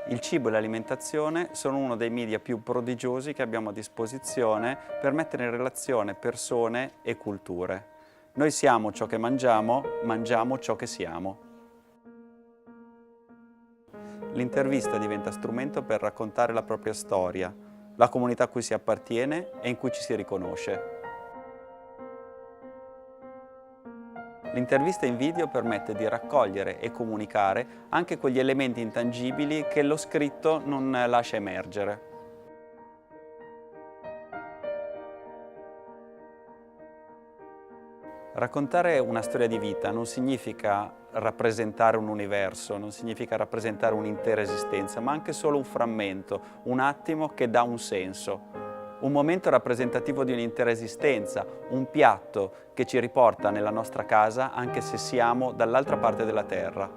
Il cibo e l'alimentazione sono uno dei media più prodigiosi che abbiamo a disposizione per mettere in relazione persone e culture. Noi siamo ciò che mangiamo, mangiamo ciò che siamo. L'intervista diventa strumento per raccontare la propria storia, la comunità a cui si appartiene e in cui ci si riconosce. L'intervista in video permette di raccogliere e comunicare anche quegli elementi intangibili che lo scritto non lascia emergere. Raccontare una storia di vita non significa rappresentare un universo, non significa rappresentare un'intera esistenza, ma anche solo un frammento, un attimo che dà un senso. Un momento rappresentativo di un'intera esistenza, un piatto che ci riporta nella nostra casa anche se siamo dall'altra parte della terra.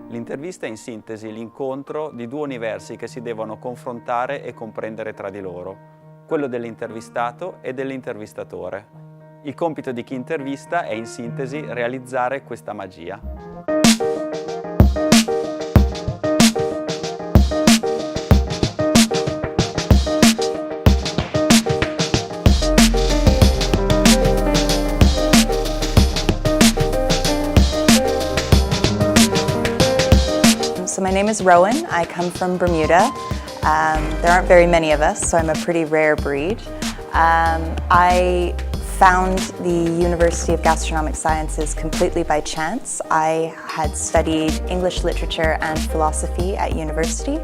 L'intervista è in sintesi l'incontro di due universi che si devono confrontare e comprendere tra di loro, quello dell'intervistato e dell'intervistatore. Il compito di chi intervista è in sintesi realizzare questa magia. So my name is Rowan. I come from Bermuda. There aren't very many of us, so I'm a pretty rare breed. I found the University of Gastronomic Sciences completely by chance. I had studied English literature and philosophy at university.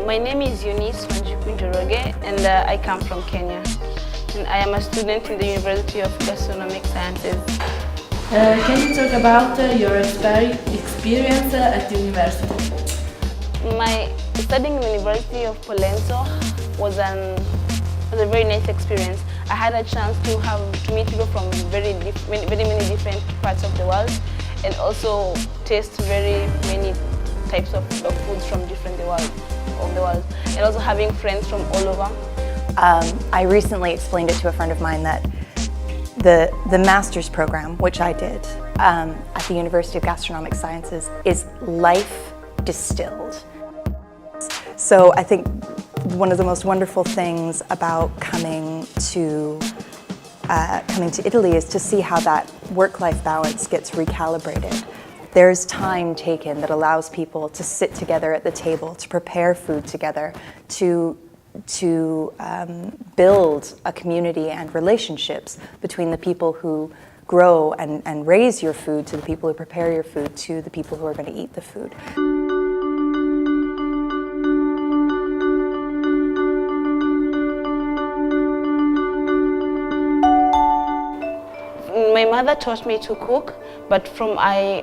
My name is Eunice from Njoroge, and I come from Kenya. And I am a student in the University of Gastronomic Sciences. Can you talk about your experience at the university? My studying in the University of Polenzo was a very nice experience. I had a chance to meet people from very many different parts of the world, and also taste very many types of foods from different of the world, and also having friends from all over. I recently explained it to a friend of mine that the master's program, which I did at the University of Gastronomic Sciences, is life distilled. So I think one of the most wonderful things about coming to Italy is to see how that work-life balance gets recalibrated. There's time taken that allows people to sit together at the table, to prepare food together, to build a community and relationships between the people who grow and raise your food to the people who prepare your food to the people who are going to eat the food. My mother taught me to cook, but from my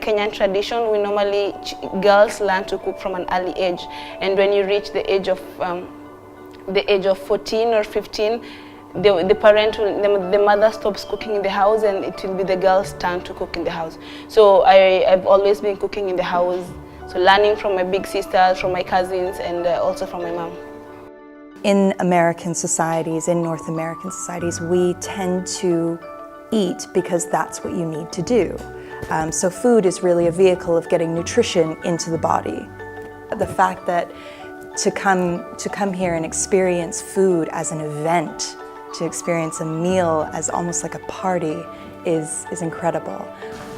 Kenyan tradition, we normally girls learn to cook from an early age, and when you reach the age of 14 or 15, the mother stops cooking in the house, and it will be the girl's turn to cook in the house. So I've always been cooking in the house, so learning from my big sisters, from my cousins, and also from my mom. In American societies, in North American societies, we tend to eat because that's what you need to do. So food is really a vehicle of getting nutrition into the body. The fact that to come here and experience food as an event, to experience a meal as almost like a party is incredible.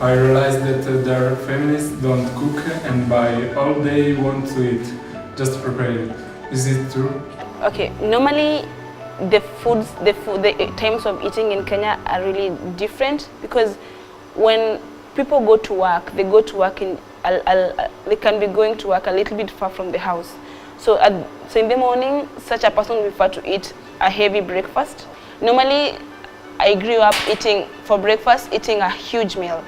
I realized that their families don't cook and buy all they want to eat, just prepare it. Is it true? Okay, normally the times of eating in Kenya are really different, because when people go to work, they they can be going to work a little bit far from the house. So in the morning, such a person will prefer to eat a heavy breakfast. Normally, I grew up for breakfast, eating a huge meal.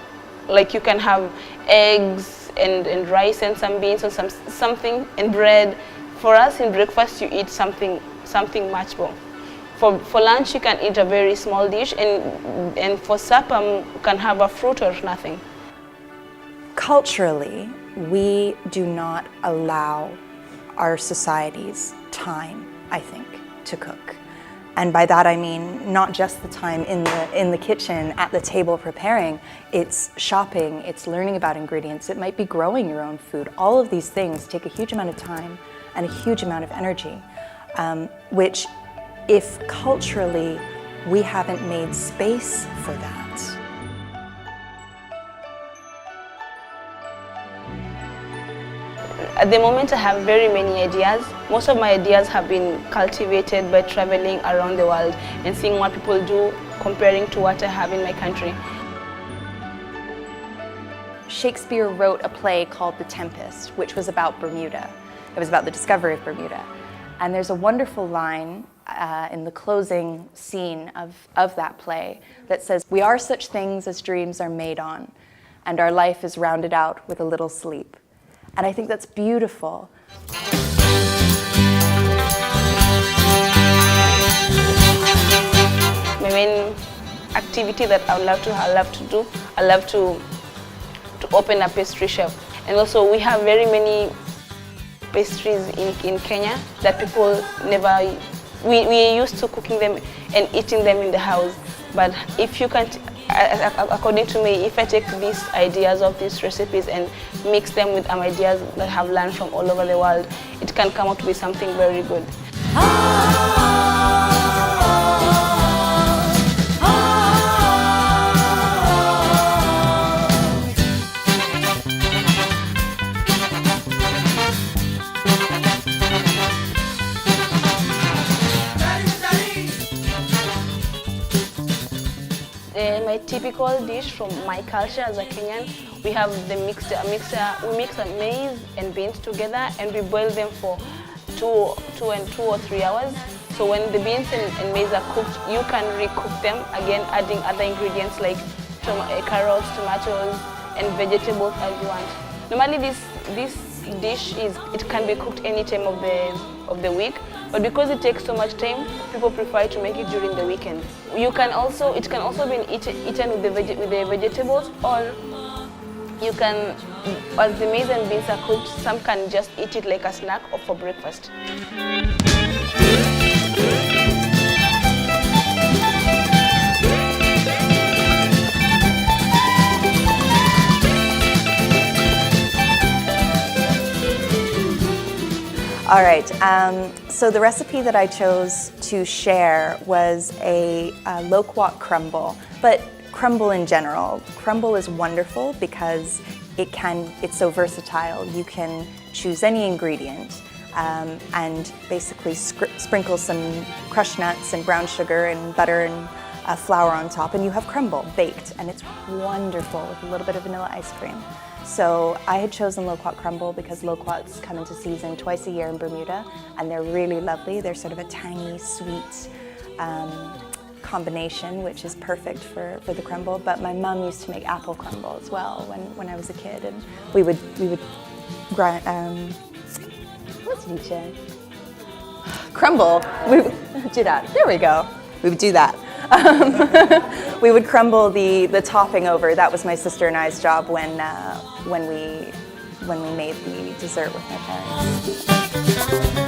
Like you can have eggs and rice and some beans and something and bread. For us, in breakfast, you eat something much more. For lunch, you can eat a very small dish, and for supper, you can have a fruit or nothing. Culturally, we do not allow our societies time, I think, to cook. And by that I mean not just the time in the kitchen at the table preparing, it's shopping, it's learning about ingredients, it might be growing your own food. All of these things take a huge amount of time and a huge amount of energy, which if culturally we haven't made space for that. At the moment, I have very many ideas. Most of my ideas have been cultivated by traveling around the world and seeing what people do, comparing to what I have in my country. Shakespeare wrote a play called The Tempest, which was about Bermuda. It was about the discovery of Bermuda. And there's a wonderful line in the closing scene of that play that says, "We are such things as dreams are made on, and our life is rounded out with a little sleep." And I think that's beautiful. My main activity that I love to open a pastry shop. And also we have very many pastries in Kenya that people never, we used to cooking them and eating them in the house. But if you can't, according to me, if I take these ideas of these recipes and mix them with ideas that I have learned from all over the world, it can come out to be something very good. My typical dish from my culture as a Kenyan, we have the we mix the maize and beans together and we boil them for 2 or 3 hours. So when the beans and maize are cooked, you can recook them again, adding other ingredients like carrots, tomatoes, and vegetables as you want. Normally this dish it can be cooked any time of the week. But because it takes so much time, people prefer to make it during the weekend. It can also be eaten with the vegetables, or you can, as the maize and beans are cooked, some can just eat it like a snack or for breakfast. All right, so the recipe that I chose to share was a loquat crumble, but crumble in general. Crumble is wonderful because it's so versatile. You can choose any ingredient and basically sprinkle some crushed nuts and brown sugar and butter and flour on top, and you have crumble baked, and it's wonderful with a little bit of vanilla ice cream. So I had chosen loquat crumble because loquats come into season twice a year in Bermuda, and they're really lovely. They're sort of a tangy, sweet combination, which is perfect for the crumble. But my mum used to make apple crumble as well when I was a kid, and we would grind. What's dice? Crumble. We would do that. There we go. We would do that. We would crumble the topping over. That was my sister and I's job when we made the dessert with my parents.